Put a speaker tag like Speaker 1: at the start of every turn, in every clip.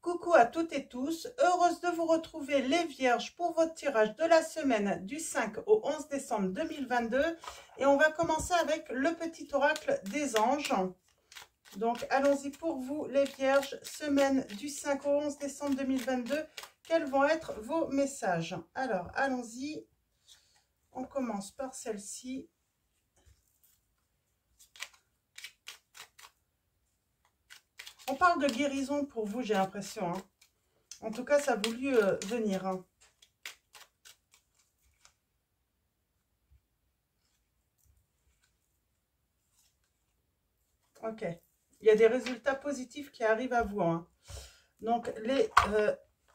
Speaker 1: Coucou à toutes et tous, heureuse de vous retrouver les Vierges pour votre tirage de la semaine du 5 au 11 décembre 2022 et on va commencer avec le petit oracle des anges. Donc allons-y pour vous les Vierges, semaine du 5 au 11 décembre 2022, quels vont être vos messages? Alors allons-y, on commence par celle-ci. On parle de guérison pour vous, j'ai l'impression, hein. En tout cas, ça a voulu venir, hein. Ok. Il y a des résultats positifs qui arrivent à vous, hein. Donc, les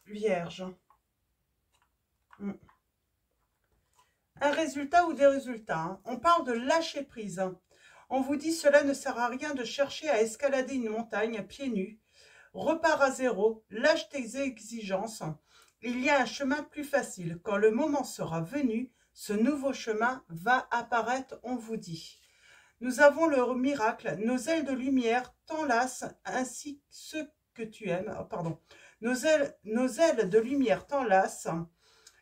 Speaker 1: vierges. Un résultat ou des résultats, hein. On parle de lâcher prise, hein. On vous dit cela ne sert à rien de chercher à escalader une montagne pieds nus. Repars à zéro, lâche tes exigences. Il y a un chemin plus facile. Quand le moment sera venu, ce nouveau chemin va apparaître, on vous dit. Nous avons le miracle, nos ailes de lumière t'enlacent ainsi ceux que tu aimes. Oh, pardon. Nos ailes de lumière t'enlacent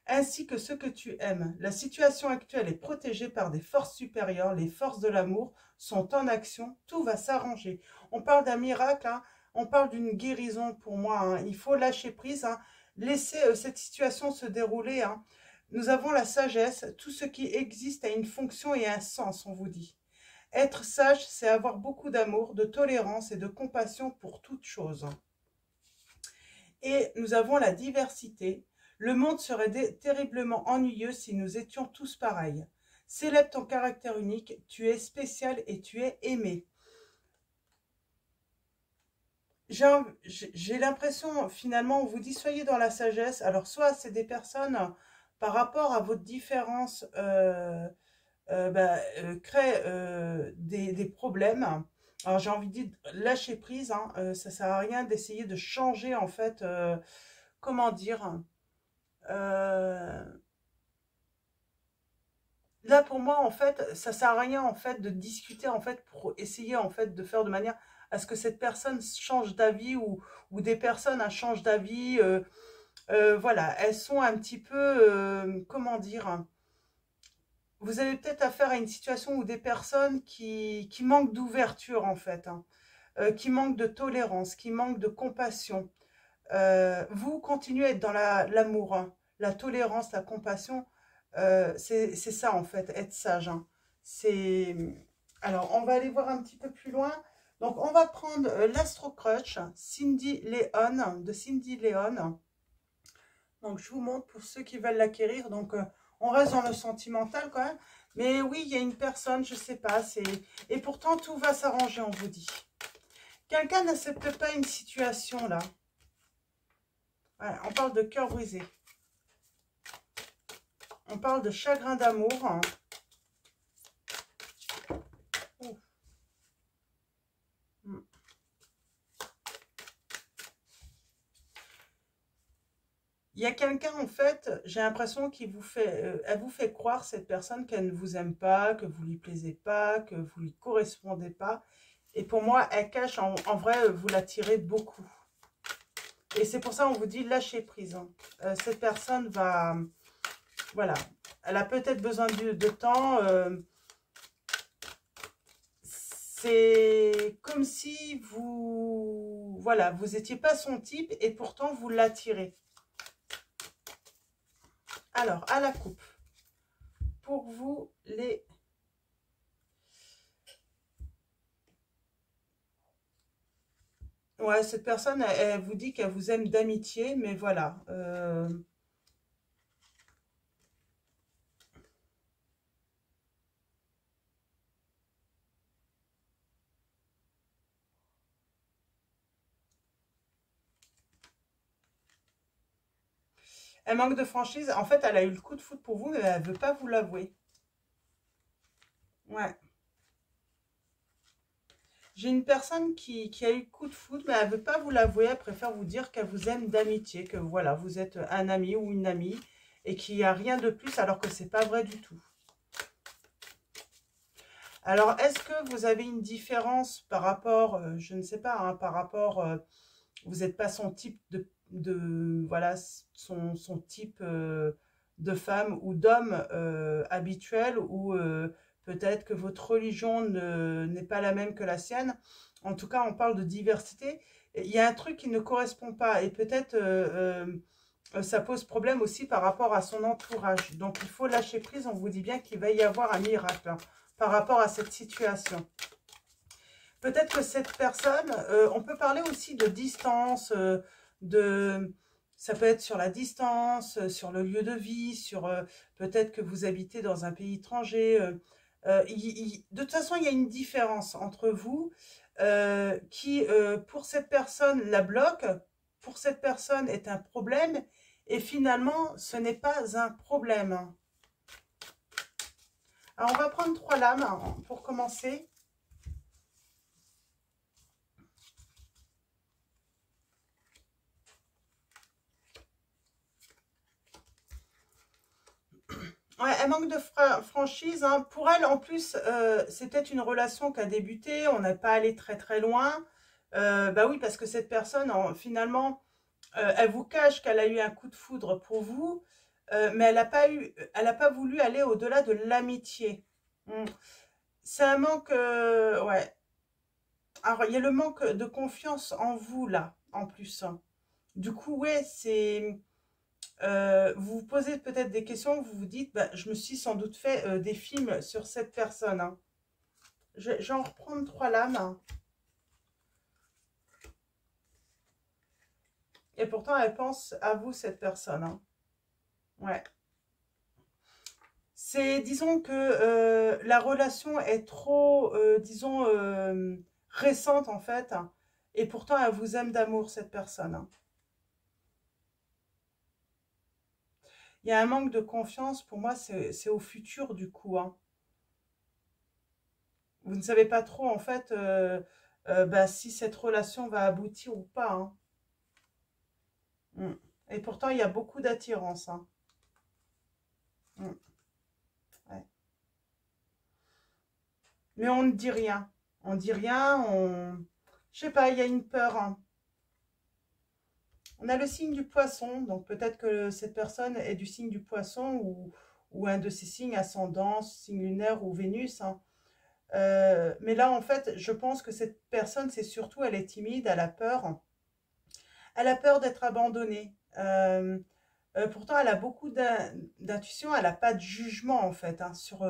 Speaker 1: ainsi que ceux que tu aimes. La situation actuelle est protégée par des forces supérieures. Les forces de l'amour sont en action. Tout va s'arranger. On parle d'un miracle, hein. On parle d'une guérison pour moi, hein. Il faut lâcher prise, hein. Laisser cette situation se dérouler, hein. Nous avons la sagesse. Tout ce qui existe a une fonction et un sens, on vous dit. Être sage, c'est avoir beaucoup d'amour, de tolérance et de compassion pour toute chose. Et nous avons la diversité. Le monde serait terriblement ennuyeux si nous étions tous pareils. Célèbre ton caractère unique, tu es spécial et tu es aimé. J'ai l'impression, finalement, on vous dit soyez dans la sagesse. Alors, soit c'est des personnes par rapport à votre différence crée des problèmes. Alors j'ai envie de dire lâcher prise, hein, ça sert à rien d'essayer de changer en fait, comment dire, là pour moi en fait ça sert à rien en fait de discuter en fait pour essayer en fait de faire de manière à ce que cette personne change d'avis ou des personnes changent d'avis, voilà, elles sont un petit peu, comment dire, vous avez peut-être affaire à une situation où des personnes qui manquent d'ouverture en fait, hein, qui manquent de tolérance, qui manquent de compassion. Vous continuez à être dans l'amour, hein, la tolérance, la compassion, c'est ça en fait, être sage, hein. Alors, on va aller voir un petit peu plus loin. Donc, on va prendre l'Astro Crutch, Cindy Léon, de Cindy Léon. Donc, je vous montre pour ceux qui veulent l'acquérir. Donc, on reste dans le sentimental quand même. Mais oui, il y a une personne, je ne sais pas. Et pourtant, tout va s'arranger, on vous dit. Quelqu'un n'accepte pas une situation, là. Ouais, on parle de cœur brisé. On parle de chagrin d'amour, hein. Il y a quelqu'un, en fait, j'ai l'impression qu'il vous fait, elle vous fait croire, cette personne, qu'elle ne vous aime pas, que vous lui plaisez pas, que vous lui correspondez pas. Et pour moi, elle cache, en vrai, vous l'attirez beaucoup. Et c'est pour ça qu'on vous dit lâcher prise, hein. Cette personne va, voilà, elle a peut-être besoin de temps. C'est comme si vous, voilà, vous n'étiez pas son type et pourtant vous l'attirez. Alors, à la coupe, pour vous, les... Ouais, cette personne, elle vous dit qu'elle vous aime d'amitié, mais voilà. Elle manque de franchise. En fait, elle a eu le coup de foudre pour vous, mais elle ne veut pas vous l'avouer. Ouais. J'ai une personne qui a eu le coup de foudre, mais elle ne veut pas vous l'avouer. Elle préfère vous dire qu'elle vous aime d'amitié, que voilà, vous êtes un ami ou une amie, et qu'il n'y a rien de plus, alors que c'est pas vrai du tout. Alors, est-ce que vous avez une différence par rapport, je ne sais pas, hein, par rapport vous n'êtes pas son type voilà, son type de femme ou d'homme habituel, ou peut-être que votre religion n'est pas la même que la sienne. En tout cas, on parle de diversité. Il y a un truc qui ne correspond pas, et peut-être ça pose problème aussi par rapport à son entourage. Donc, il faut lâcher prise. On vous dit bien qu'il va y avoir un miracle hein, par rapport à cette situation. Peut-être que cette personne, on peut parler aussi de distance, ça peut être sur la distance, sur le lieu de vie, sur peut-être que vous habitez dans un pays étranger. De toute façon, il y a une différence entre vous qui, pour cette personne, la bloque, pour cette personne est un problème, et finalement, ce n'est pas un problème. Alors, on va prendre 3 lames pour commencer. Ouais, elle manque de franchise. Hein. Pour elle, en plus, c'est peut-être une relation qui a débuté. On n'est pas allé très très loin. Bah oui, parce que cette personne, finalement, elle vous cache qu'elle a eu un coup de foudre pour vous, mais elle n'a pas voulu aller au-delà de l'amitié. C'est un manque, ouais. Alors, il y a le manque de confiance en vous, là, en plus. Hein. Du coup, ouais, c'est... vous vous posez peut-être des questions, vous vous dites, bah, je me suis sans doute fait des films sur cette personne. Hein. J'en reprends 3 lames. Hein. Et pourtant, elle pense à vous, cette personne. Hein. Ouais. C'est, disons que la relation est trop, disons, récente en fait. Hein, et pourtant, elle vous aime d'amour, cette personne. Hein. Il y a un manque de confiance, pour moi, c'est au futur du coup. Hein. Vous ne savez pas trop en fait bah, si cette relation va aboutir ou pas. Hein. Et pourtant, il y a beaucoup d'attirance. Hein. Ouais. Mais on ne dit rien. On dit rien, je sais pas, il y a une peur. Hein. On a le signe du poisson, donc peut-être que cette personne est du signe du poisson, ou un de ses signes ascendants, signe lunaire ou Vénus. Hein. Mais là, en fait, je pense que cette personne, c'est surtout, elle est timide, elle a peur. Elle a peur d'être abandonnée. Pourtant, elle a beaucoup d'intuition, elle n'a pas de jugement, en fait, hein, sur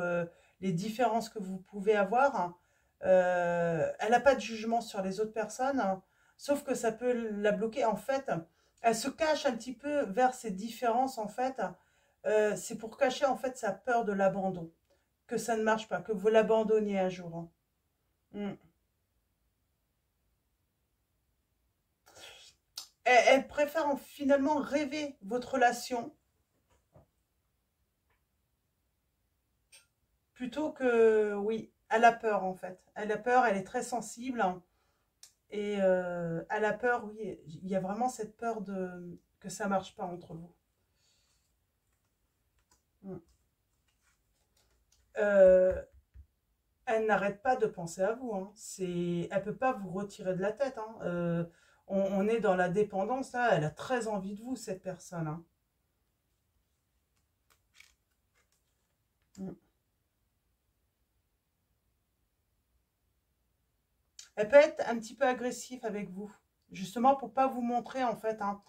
Speaker 1: les différences que vous pouvez avoir. Hein. Elle n'a pas de jugement sur les autres personnes, hein, sauf que ça peut la bloquer. En fait, elle se cache un petit peu vers ces différences, en fait. C'est pour cacher, en fait, sa peur de l'abandon, que ça ne marche pas, que vous l'abandonniez un jour. Hein. Mm. Elle préfère finalement rêver votre relation plutôt que, oui, elle a peur en fait. Elle a peur, elle est très sensible, hein, et elle a peur, oui, il y a vraiment cette peur que ça marche pas entre vous. Mm. Euh, Elle n'arrête pas de penser à vous. Hein. Elle peut pas vous retirer de la tête. Hein. On est dans la dépendance là. Elle a très envie de vous, cette personne. Hein. Mm. Elle peut être un petit peu agressive avec vous, justement pour pas vous montrer en fait hein,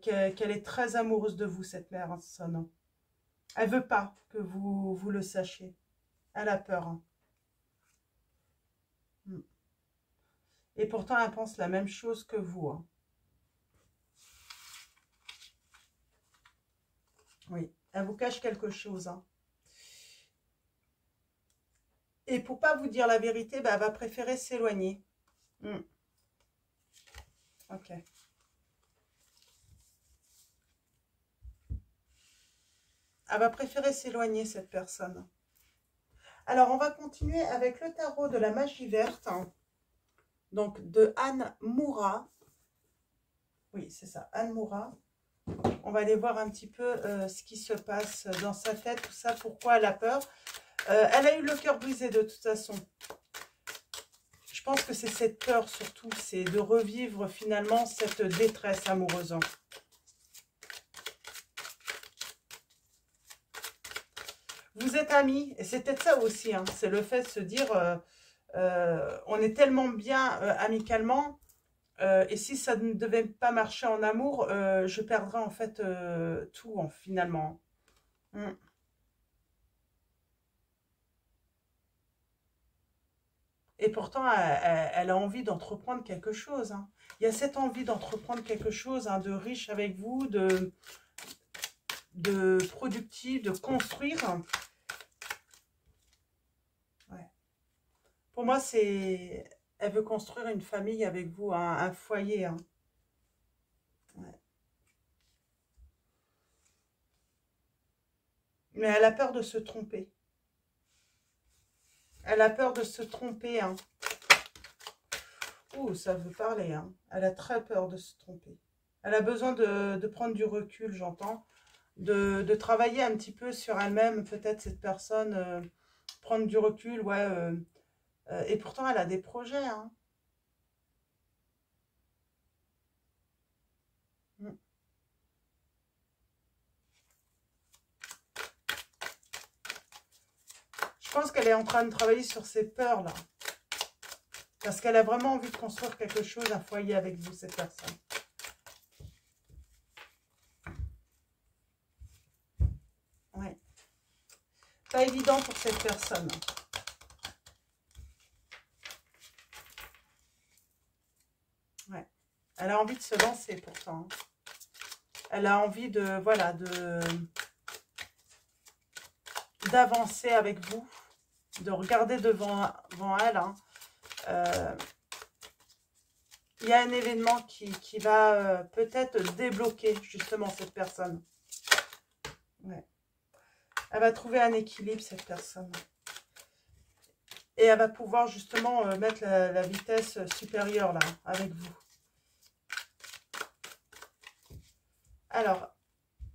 Speaker 1: qu'elle est très amoureuse de vous, cette personne. Hein. Elle veut pas que vous le sachiez. Elle a peur. Hein. Mm. Et pourtant, elle pense la même chose que vous. Hein. Oui, elle vous cache quelque chose. Hein. Et pour pas vous dire la vérité, bah, elle va préférer s'éloigner. Mm. Ok. Elle va préférer s'éloigner, cette personne. Alors, on va continuer avec le tarot de la magie verte. Hein. Donc, de Anne Moura. Oui, c'est ça, Anne Moura. On va aller voir un petit peu ce qui se passe dans sa tête, tout ça, pourquoi elle a peur. Elle a eu le cœur brisé de toute façon. Je pense que c'est cette peur surtout, c'est de revivre finalement cette détresse amoureuse. Vous êtes amis, et c'est peut-être ça aussi, hein, c'est le fait de se dire, on est tellement bien amicalement, et si ça ne devait pas marcher en amour, je perdrais en fait tout, finalement. Mm. Et pourtant, elle a envie d'entreprendre quelque chose. Hein. Il y a cette envie d'entreprendre quelque chose, hein, de riche avec vous, de productif, de construire. Ouais. Pour moi, elle veut construire une famille avec vous, un foyer. Hein. Ouais. Mais elle a peur de se tromper. Elle a peur de se tromper. Hein. Ouh, ça veut parler. Hein. Elle a très peur de se tromper. Elle a besoin de prendre du recul, j'entends. De travailler un petit peu sur elle-même, peut-être cette personne, prendre du recul, ouais. Et pourtant, elle a des projets. Hein. Mm. Je pense qu'elle est en train de travailler sur ses peurs, là. Parce qu'elle a vraiment envie de construire quelque chose, un foyer avec vous, cette personne. Ouais. Pas évident pour cette personne. Ouais. Elle a envie de se lancer, pourtant. Elle a envie de, voilà, d'avancer avec vous, de regarder devant elle. Hein. Il y a un événement qui va peut-être débloquer justement cette personne. Ouais. Elle va trouver un équilibre, cette personne. Et elle va pouvoir justement mettre la vitesse supérieure là, avec vous. Alors,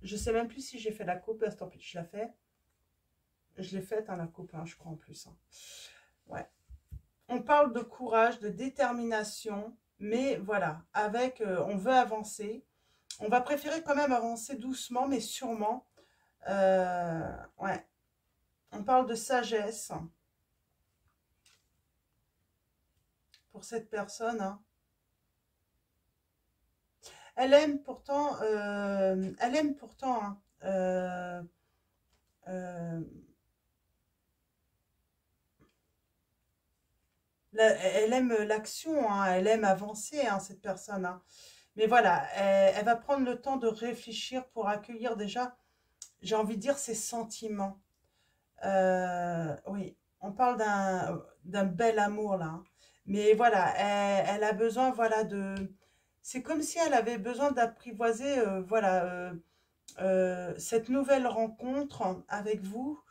Speaker 1: je ne sais même plus si j'ai fait la coupe. Tant pis, je la fais. Je l'ai faite, hein, la coupe, hein, je crois en plus. Hein. Ouais. On parle de courage, de détermination. Mais voilà, avec, on veut avancer. On va préférer quand même avancer doucement, mais sûrement. Ouais. On parle de sagesse pour cette personne. Hein. Elle aime pourtant, hein, euh, elle aime l'action, hein, elle aime avancer, hein, cette personne. Hein. Mais voilà, elle va prendre le temps de réfléchir pour accueillir déjà, j'ai envie de dire, ses sentiments. Oui, on parle d'un bel amour là. Hein. Mais voilà, elle a besoin, voilà, de... C'est comme si elle avait besoin d'apprivoiser, voilà, cette nouvelle rencontre avec vous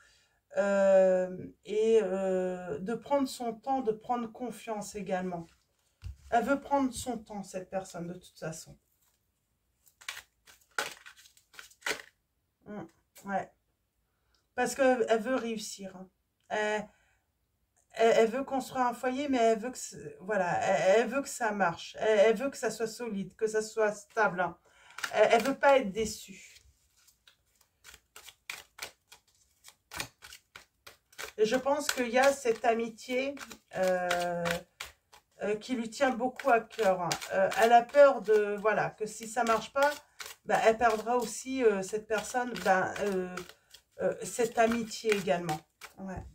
Speaker 1: et de prendre son temps, de prendre confiance également. Elle veut prendre son temps, cette personne, de toute façon. Ouais. Parce qu'elle veut réussir. Hein. Elle veut construire un foyer, mais elle veut que, voilà, elle veut que ça marche. Elle veut que ça soit solide, que ça soit stable. Hein. Elle veut pas être déçue. Et je pense qu'il y a cette amitié qui lui tient beaucoup à cœur. Hein. Elle a peur de, voilà, que si ça marche pas, bah, elle perdra aussi cette personne, bah, cette amitié également. Ouais.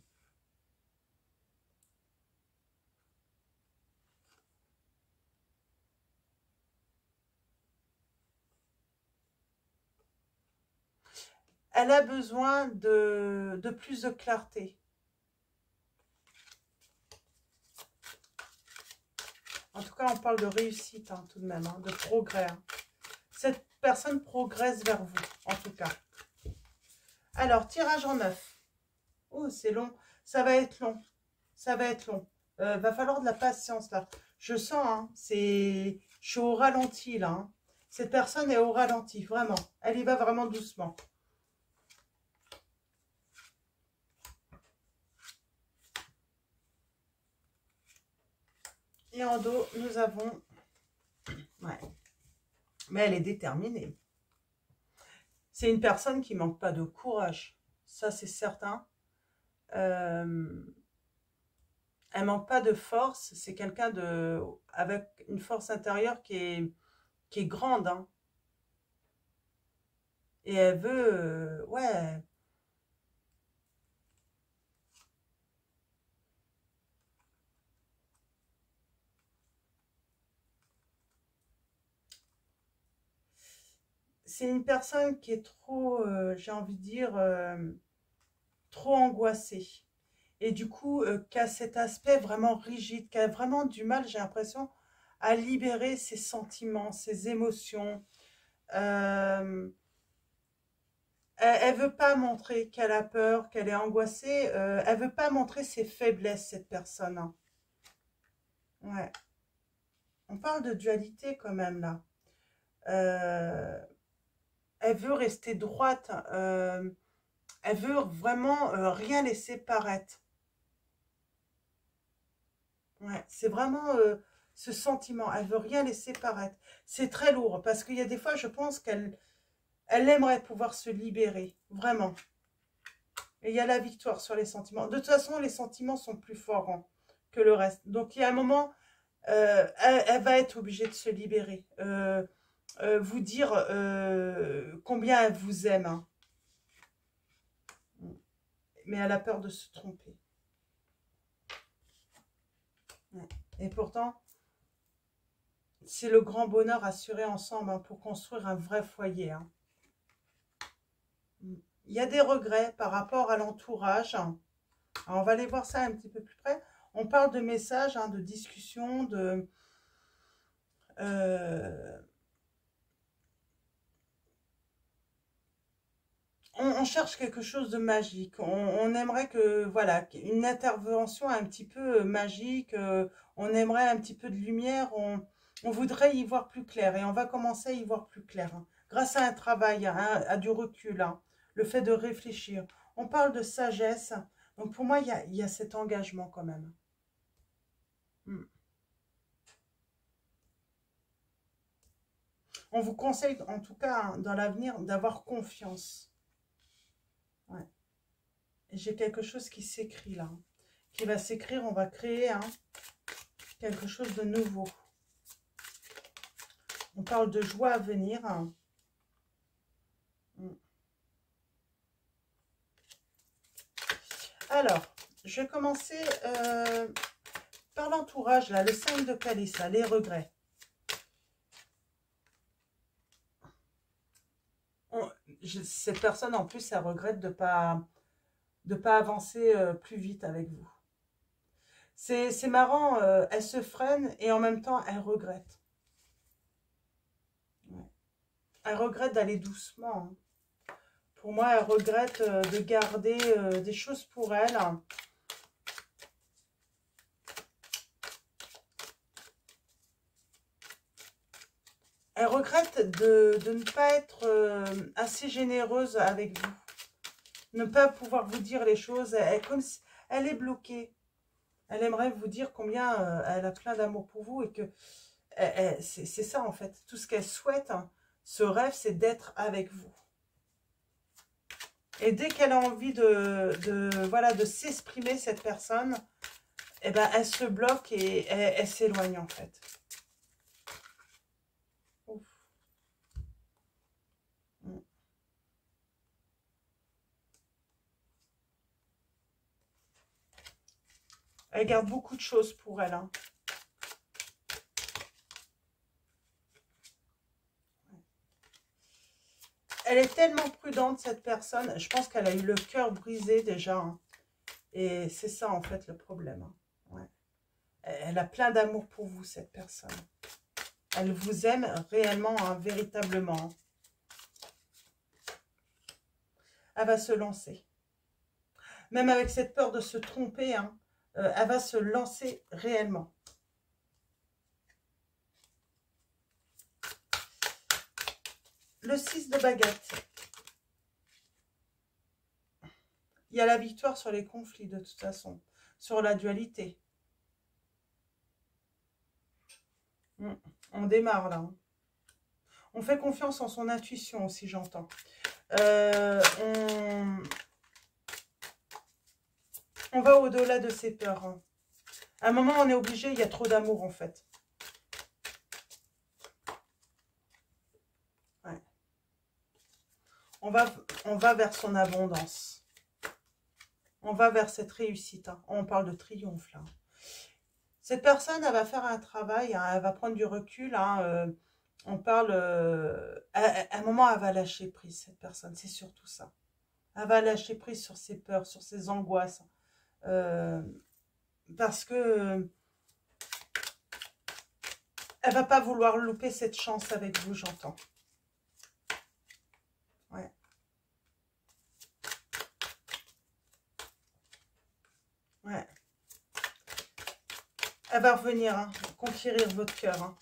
Speaker 1: Elle a besoin de plus de clarté. En tout cas, on parle de réussite hein, tout de même, hein, de progrès. Hein. Cette personne progresse vers vous, en tout cas. Alors, tirage en 9. Oh, c'est long. Ça va être long. Ça va être long. Va falloir de la patience, là. Je sens, hein, je suis au ralenti, là. Hein. Cette personne est au ralenti, vraiment. Elle y va vraiment doucement. Et en dos, nous avons... Ouais. Mais elle est déterminée. C'est une personne qui manque pas de courage. Ça, c'est certain. Elle manque pas de force. C'est quelqu'un de avec une force intérieure qui est grande. Hein. Et elle veut... ouais. C'est une personne qui est trop, j'ai envie de dire, trop angoissée. Et du coup, qui a cet aspect vraiment rigide, qui a vraiment du mal, j'ai l'impression, à libérer ses sentiments, ses émotions. Euh, elle veut pas montrer qu'elle a peur, qu'elle est angoissée. Elle veut pas montrer ses faiblesses, cette personne. Hein. Ouais. On parle de dualité quand même là. Euh, elle veut rester droite. Elle veut vraiment rien laisser paraître. Ouais, c'est vraiment ce sentiment. Elle veut rien laisser paraître. C'est très lourd parce qu'il y a des fois, je pense qu'elle aimerait pouvoir se libérer, vraiment. Et il y a la victoire sur les sentiments. De toute façon, les sentiments sont plus forts hein, que le reste. Donc, il y a un moment, elle va être obligée de se libérer. Vous dire combien elle vous aime. Hein. Mais elle a peur de se tromper. Ouais. Et pourtant, c'est le grand bonheur assuré ensemble hein, pour construire un vrai foyer. Hein. Il y a des regrets par rapport à l'entourage. Alors, on va aller voir ça un petit peu plus près. On parle de messages, hein, de discussions, de... euh, on cherche quelque chose de magique. On aimerait que, voilà, une intervention un petit peu magique. On aimerait un petit peu de lumière. On voudrait y voir plus clair. Et on va commencer à y voir plus clair. Hein, grâce à un travail, à du recul. Hein, le fait de réfléchir. On parle de sagesse. Donc pour moi, il y a cet engagement quand même. Hmm. On vous conseille, en tout cas, hein, dans l'avenir, d'avoir confiance. Ouais. J'ai quelque chose qui s'écrit là. Hein, qui va s'écrire, on va créer hein, quelque chose de nouveau. On parle de joie à venir. Hein. Alors, je vais commencer par l'entourage, là, le 5 de calice, là, les regrets. Cette personne, en plus, elle regrette de pas avancer plus vite avec vous. C'est marrant, elle se freine et en même temps, elle regrette. Ouais. Elle regrette d'aller doucement. Hein. Pour moi, elle regrette de garder des choses pour elle. Hein. Elle regrette de ne pas être assez généreuse avec vous. Ne pas pouvoir vous dire les choses. Comme si, elle est bloquée. Elle aimerait vous dire combien elle a plein d'amour pour vous et que c'est ça en fait. Tout ce qu'elle souhaite, hein, ce rêve, c'est d'être avec vous. Et dès qu'elle a envie voilà, de s'exprimer, cette personne, eh ben, elle se bloque et elle s'éloigne en fait. Ouf. Elle garde beaucoup de choses pour elle. Hein. Elle est tellement prudente, cette personne. Je pense qu'elle a eu le cœur brisé déjà. Hein. Et c'est ça, en fait, le problème. Hein. Ouais. Elle a plein d'amour pour vous, cette personne. Elle vous aime réellement, hein, véritablement. Elle va se lancer. Même avec cette peur de se tromper, hein, elle va se lancer réellement. Le 6 de baguette. Il y a la victoire sur les conflits, de toute façon. Sur la dualité. On démarre là. On fait confiance en son intuition aussi, j'entends. On va au-delà de ses peurs. Hein. À un moment, on est obligé, il y a trop d'amour en fait. Ouais. On va vers son abondance. On va vers cette réussite. Hein. On parle de triomphe là. Cette personne, elle va faire un travail, hein, elle va prendre du recul. Hein, on parle... à un moment, elle va lâcher prise, cette personne. C'est surtout ça. Elle va lâcher prise sur ses peurs, sur ses angoisses. Parce que... elle va pas vouloir louper cette chance avec vous, j'entends. Ouais. Ouais. Elle va revenir, hein, conquérir votre cœur. Hein.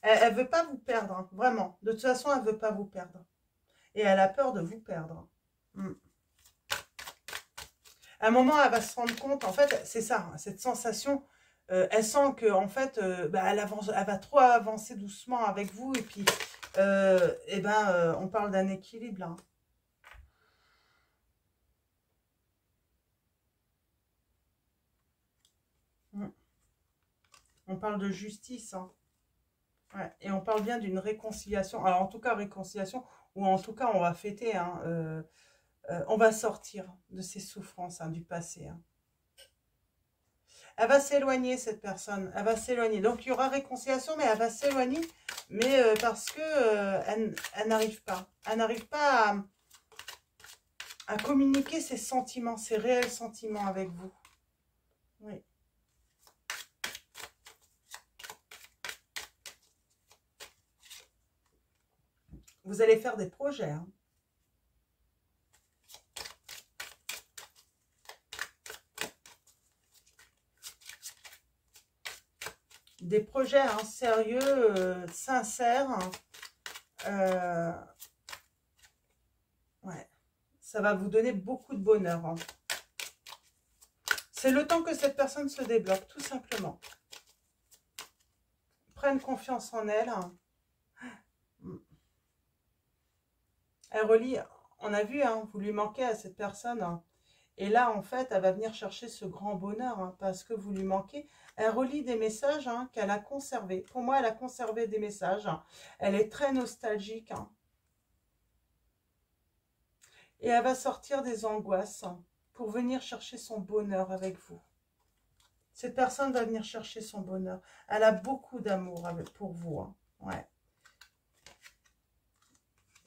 Speaker 1: Elle ne veut pas vous perdre, hein, vraiment. De toute façon, elle ne veut pas vous perdre. Et elle a peur de vous perdre. À un moment, elle va se rendre compte, en fait, c'est ça, hein, cette sensation, elle sent que en fait, elle va trop avancer doucement avec vous. Et puis, on parle d'un équilibre, là. On parle de justice, hein. Ouais, et on parle bien d'une réconciliation. Alors, en tout cas, réconciliation, ou en tout cas, on va fêter. Hein, on va sortir de ces souffrances du passé. Hein. Elle va s'éloigner, cette personne. Elle va s'éloigner. Donc, il y aura réconciliation, mais elle va s'éloigner. Mais parce que elle n'arrive pas. Elle n'arrive pas à communiquer ses sentiments, ses réels sentiments avec vous. Oui. Vous allez faire des projets. Hein. Des projets hein, sérieux, sincères. Ouais. Ça va vous donner beaucoup de bonheur. Hein. C'est le temps que cette personne se débloque, tout simplement. Prenne confiance en elle. Hein. Elle relie, on a vu, hein, vous lui manquez à cette personne. Hein. Et là, en fait, elle va venir chercher ce grand bonheur hein, parce que vous lui manquez. Elle relie des messages hein, qu'elle a conservés. Pour moi, elle a conservé des messages. Hein. Elle est très nostalgique. Hein. Et elle va sortir des angoisses hein, pour venir chercher son bonheur avec vous. Cette personne va venir chercher son bonheur. Elle a beaucoup d'amour pour vous. Hein. Ouais.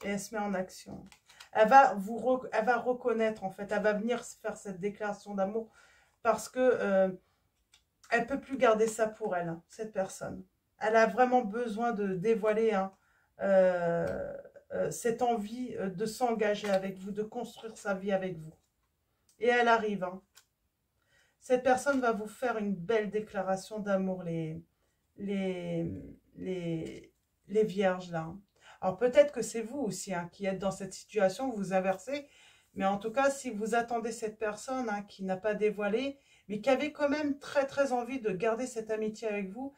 Speaker 1: Et elle se met en action. Elle va reconnaître, en fait. Elle va venir faire cette déclaration d'amour parce que elle ne peut plus garder ça pour elle, hein, cette personne. Elle a vraiment besoin de dévoiler hein, cette envie de s'engager avec vous, de construire sa vie avec vous. Et elle arrive. Hein. Cette personne va vous faire une belle déclaration d'amour, les vierges, là. Hein. Alors, peut-être que c'est vous aussi hein, qui êtes dans cette situation, vous inversez. Mais en tout cas, si vous attendez cette personne hein, qui n'a pas dévoilé, mais qui avait quand même très, très envie de garder cette amitié avec vous,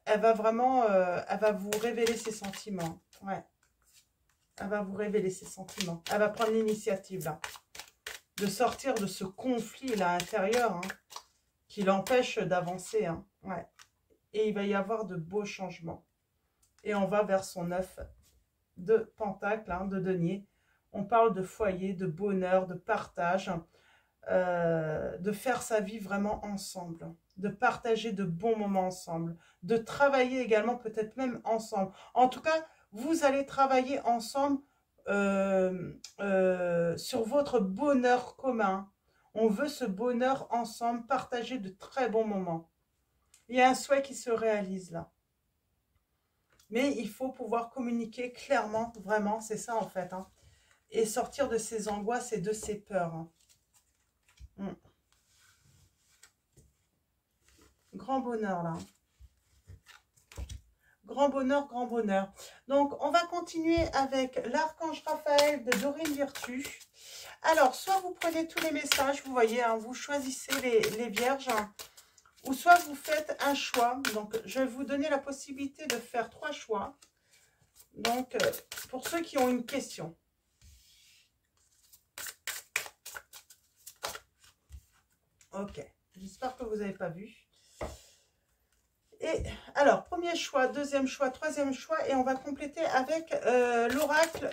Speaker 1: elle va vraiment, elle va vous révéler ses sentiments. Ouais. Elle va vous révéler ses sentiments. Elle va prendre l'initiative, là, de sortir de ce conflit, là, intérieur, hein, qui l'empêche d'avancer. Hein. Ouais. Et il va y avoir de beaux changements. Et on va vers son 9 de pentacle, hein, de denier. On parle de foyer, de bonheur, de partage, de faire sa vie vraiment ensemble, de partager de bons moments ensemble, de travailler également peut-être même ensemble. En tout cas, vous allez travailler ensemble sur votre bonheur commun. On veut ce bonheur ensemble, partager de très bons moments. Il y a un souhait qui se réalise là. Mais il faut pouvoir communiquer clairement, vraiment, c'est ça en fait. Hein, et sortir de ses angoisses et de ses peurs. Hein. Grand bonheur là. Grand bonheur, grand bonheur. Donc, on va continuer avec l'archange Raphaël de Dorine Virtue. Alors, soit vous prenez tous les messages, vous voyez, hein, vous choisissez les vierges. Hein, Ou soit vous faites un choix. Donc, je vais vous donner la possibilité de faire 3 choix. Donc, pour ceux qui ont une question. Ok, j'espère que vous n'avez pas vu. Et alors, premier choix, deuxième choix, troisième choix. Et on va compléter avec l'oracle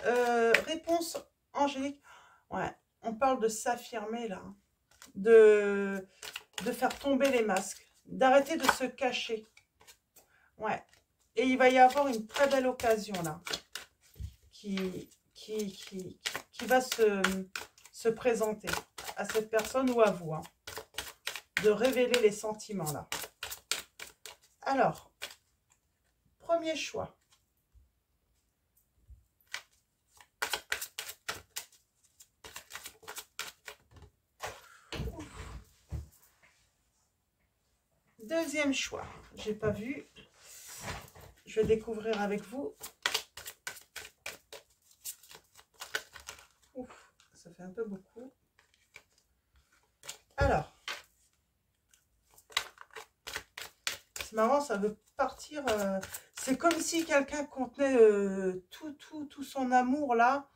Speaker 1: réponse angélique. Ouais, on parle de s'affirmer là. De faire tomber les masques. D'arrêter de se cacher. Ouais. Et il va y avoir une très belle occasion là. Qui va se présenter à cette personne ou à vous. Hein, de révéler les sentiments là. Alors, premier choix. Deuxième choix. J'ai pas vu. Je vais découvrir avec vous. Ouf, ça fait un peu beaucoup. Alors. C'est marrant, ça veut partir. C'est comme si quelqu'un contenait tout son amour là.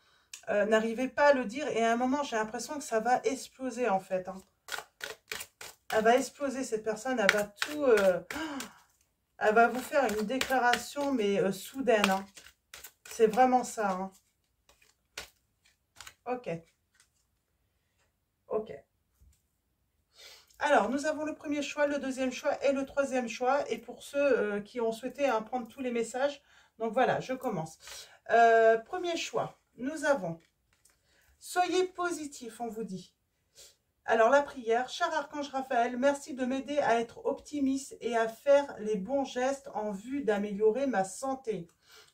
Speaker 1: N'arrivait pas à le dire. Et à un moment, j'ai l'impression que ça va exploser en fait. Hein. Elle va exploser cette personne. Elle va tout... elle va vous faire une déclaration, mais soudaine. Hein. C'est vraiment ça. Hein. Ok. Ok. Alors, nous avons le premier choix, le deuxième choix et le troisième choix. Et pour ceux qui ont souhaité hein, prendre tous les messages, donc voilà, je commence. Premier choix, nous avons « Soyez positif », on vous dit. Alors, la prière, « Cher Archange Raphaël, merci de m'aider à être optimiste et à faire les bons gestes en vue d'améliorer ma santé. »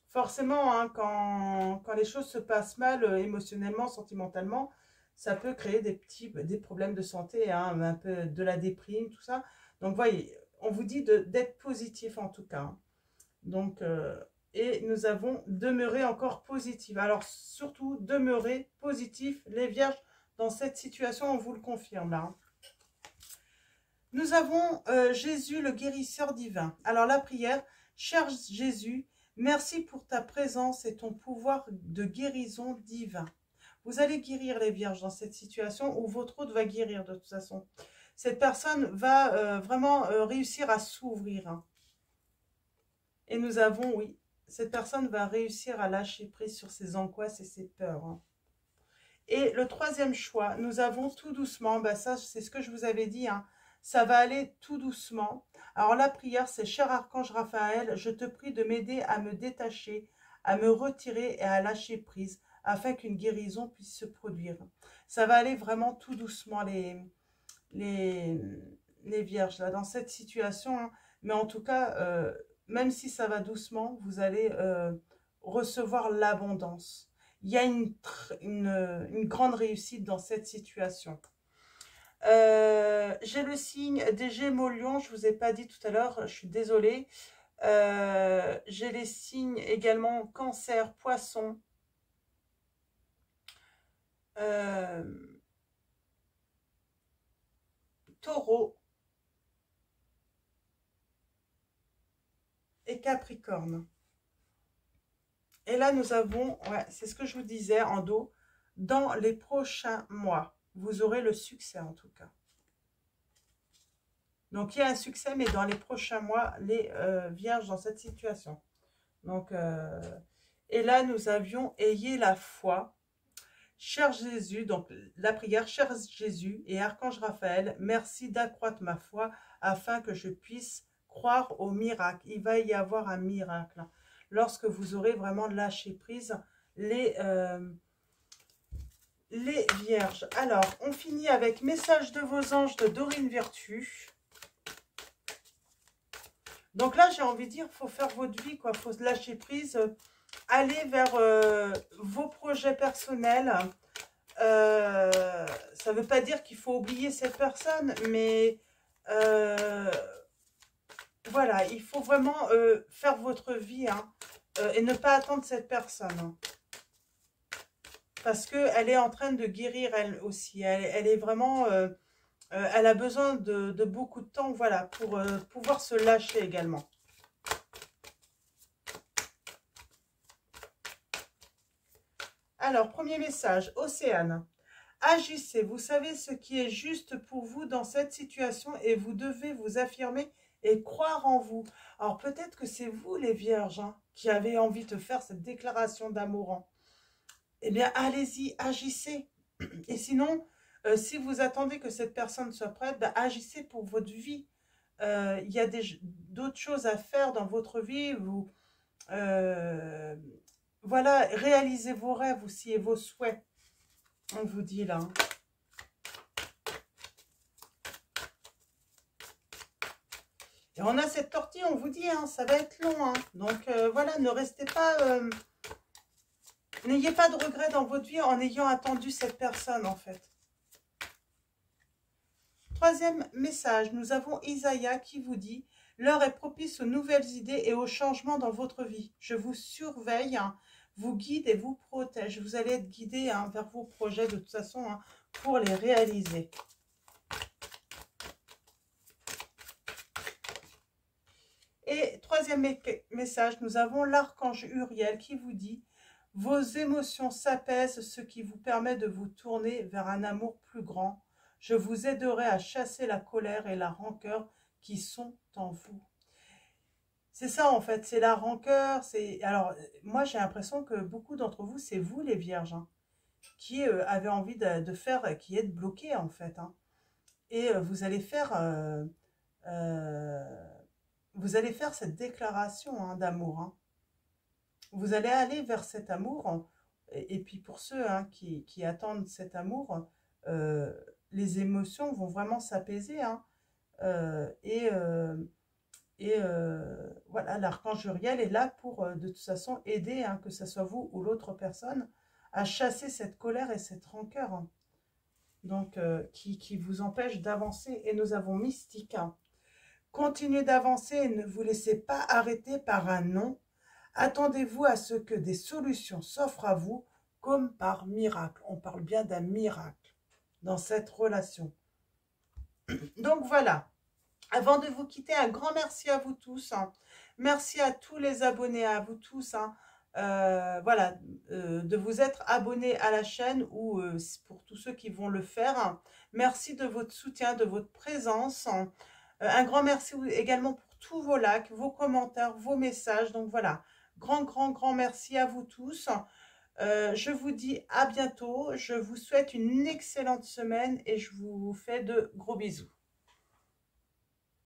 Speaker 1: Forcément, hein, quand les choses se passent mal émotionnellement, sentimentalement, ça peut créer des problèmes de santé, hein, un peu de la déprime, tout ça. Donc, voyez, on vous dit d'être positif en tout cas. Hein. Donc, et nous avons demeuré encore positif. Alors, surtout, demeurez positif, les vierges, dans cette situation, on vous le confirme là. Hein. Nous avons Jésus, le guérisseur divin. Alors, la prière, cher Jésus, merci pour ta présence et ton pouvoir de guérison divin. Vous allez guérir les vierges dans cette situation ou votre autre va guérir de toute façon. Cette personne va vraiment réussir à s'ouvrir. Hein. Et nous avons, oui, cette personne va réussir à lâcher prise sur ses angoisses et ses peurs. Hein. Et le troisième choix, nous avons tout doucement, bah ça c'est ce que je vous avais dit, hein, ça va aller tout doucement. Alors la prière c'est « Cher Archange Raphaël, je te prie de m'aider à me détacher, à me retirer et à lâcher prise, afin qu'une guérison puisse se produire. » Ça va aller vraiment tout doucement les vierges là, dans cette situation, hein, mais en tout cas, même si ça va doucement, vous allez recevoir l'abondance. Il y a une grande réussite dans cette situation. J'ai le signe des Gémeaux Lion, je ne vous ai pas dit tout à l'heure, je suis désolée. J'ai les signes également Cancer, Poisson, Taureau et Capricorne. Et là, nous avons, ouais, c'est ce que je vous disais en dos, dans les prochains mois, vous aurez le succès en tout cas. Donc, il y a un succès, mais dans les prochains mois, les vierges dans cette situation. Donc, et là, nous avions « Ayez la foi ». Cher Jésus, donc la prière, « Cher Jésus et Archange Raphaël, merci d'accroître ma foi afin que je puisse croire au miracle. » Il va y avoir un miracle. Lorsque vous aurez vraiment lâché prise, les vierges. Alors, on finit avec « Message de vos anges » de Dorine Vertu. Donc là, j'ai envie de dire, il faut faire votre vie, quoi. Il faut se lâcher prise, aller vers vos projets personnels. Ça ne veut pas dire qu'il faut oublier cette personne, mais voilà, il faut vraiment faire votre vie hein, et ne pas attendre cette personne. Hein. Parce qu'elle est en train de guérir elle aussi. Elle est vraiment Elle a besoin de beaucoup de temps, voilà, pour pouvoir se lâcher également. Alors, premier message, Océane. Agissez, vous savez ce qui est juste pour vous dans cette situation et vous devez vous affirmer et croire en vous. Alors peut-être que c'est vous les vierges hein, qui avez envie de faire cette déclaration d'amour. Hein. Eh bien allez-y, agissez. Et sinon, si vous attendez que cette personne soit prête, ben, agissez pour votre vie. Il y a d'autres choses à faire dans votre vie. Voilà, réalisez vos rêves aussi et vos souhaits. On vous dit là. Hein. Et on a cette tortille, on vous dit, hein, ça va être long. Hein. Donc voilà, ne restez pas... n'ayez pas de regrets dans votre vie en ayant attendu cette personne, en fait. Troisième message, nous avons Isaïa qui vous dit « L'heure est propice aux nouvelles idées et aux changements dans votre vie. Je vous surveille, hein, vous guide et vous protège. Vous allez être guidé hein, vers vos projets de toute façon hein, pour les réaliser. » Et troisième message, nous avons l'archange Uriel qui vous dit « Vos émotions s'apaisent, ce qui vous permet de vous tourner vers un amour plus grand. Je vous aiderai à chasser la colère et la rancœur qui sont en vous. » C'est ça en fait, c'est la rancœur. Alors moi j'ai l'impression que beaucoup d'entre vous, c'est vous les vierges, hein, qui avez envie de faire, qui êtes bloqués en fait. Hein. Et vous allez faire... vous allez faire cette déclaration hein, d'amour. Hein. Vous allez aller vers cet amour. Et puis pour ceux hein, qui attendent cet amour, les émotions vont vraiment s'apaiser. Hein. Voilà, l'archange Uriel est là pour de toute façon aider, hein, que ce soit vous ou l'autre personne, à chasser cette colère et cette rancœur. Hein. Donc, qui vous empêche d'avancer. Et nous avons Mystique. Hein. Continuez d'avancer et ne vous laissez pas arrêter par un non. Attendez-vous à ce que des solutions s'offrent à vous comme par miracle. On parle bien d'un miracle dans cette relation. Donc voilà. Avant de vous quitter, un grand merci à vous tous. Hein. Merci à tous les abonnés, à vous tous. Hein. Voilà, de vous être abonnés à la chaîne ou pour tous ceux qui vont le faire. Hein. Merci de votre soutien, de votre présence. Hein. Un grand merci également pour tous vos likes, vos commentaires, vos messages. Donc voilà, grand merci à vous tous. Je vous dis à bientôt. Je vous souhaite une excellente semaine et je vous fais de gros bisous.